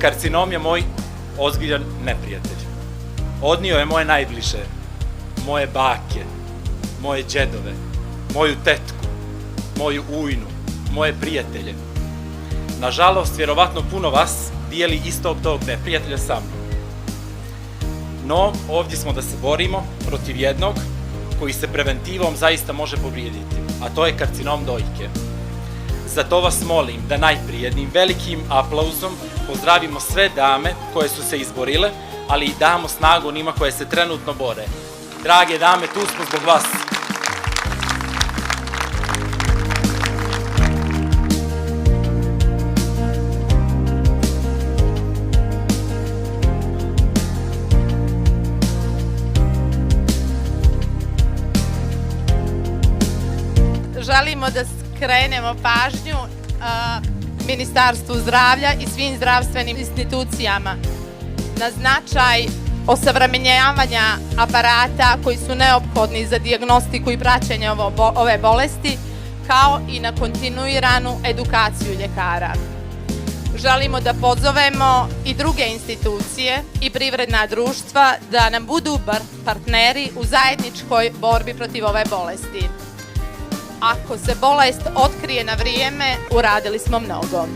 Karcinom je moj ozbiljan neprijatelj. Odnio je moje najbliže, moje bake, moje džedove, moju tetku, moju ujnu, moje prijatelje. Nažalost, vjerovatno puno vas dijeli istog tog neprijatelja sa mnom. No, ovdje smo da se borimo protiv jednog koji se preventivom zaista može povrijediti, a to je karcinom dojke. Zato vas molim da najprije jednim velikim aplauzom pozdravimo sve dame koje su se izborile, ali i damo snagu onima koje se trenutno bore. Drage dame, tu smo zbog vas. Želimo da skrenemo pažnju Ministarstvu zdravlja i svim zdravstvenim institucijama na značaj osavremenjavanja aparata koji su neophodni za dijagnostiku i praćenje ove bolesti, kao i na kontinuiranu edukaciju ljekara. Želimo da pozovemo i druge institucije i privredna društva da nam budu partneri u zajedničkoj borbi protiv ove bolesti. Ako se bolest otkrije na vrijeme, uradili smo mnogo.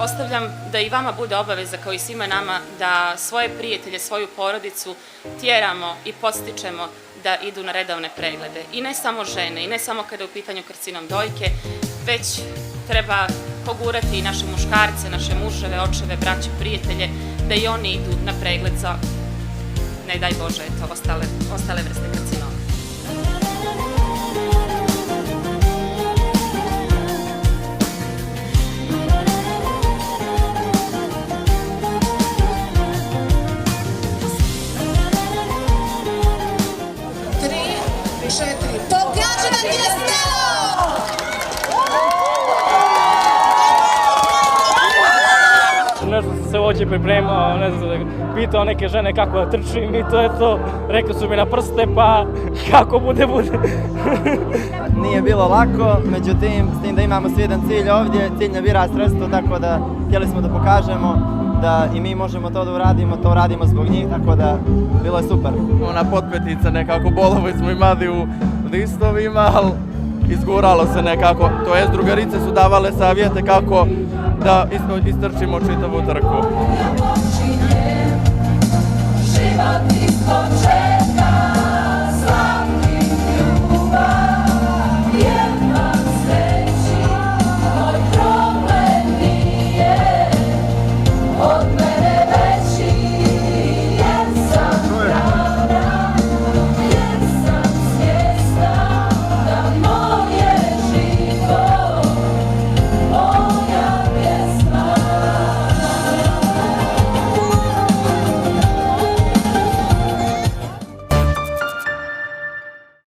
Ostavljam da i vama bude obaveza, kao i svima nama, da svoje prijatelje, svoju porodicu tjeramo i podstičemo da idu na redovne preglede. I ne samo žene, i ne samo kada je u pitanju karcinom dojke, već treba pogurati i naše muškarce, naše muževe, očeve, braće, prijatelje, da i oni idu na pregled za, ne daj Bože, ostale vrste karcinoma. Pokaži nam ti je stalo! Nešto sam se ovdje pripremao, ne znam, pitao neke žene kako da trčim i to je to. Rekli su mi na prste, pa kako bude. Nije bilo lako, međutim, s tim da imamo svi jedan cilj ovdje, cilj ne bira sredstvo, tako da htjeli smo da pokažemo da i mi možemo to da uradimo, to radimo zbog njih, tako da bilo je super. Ona potpetica nekako, bolovi smo imali u listovima, ali izguralo se nekako, to jest drugarice su davale savjete kako da istrčimo čitavu trku. Život iskoče.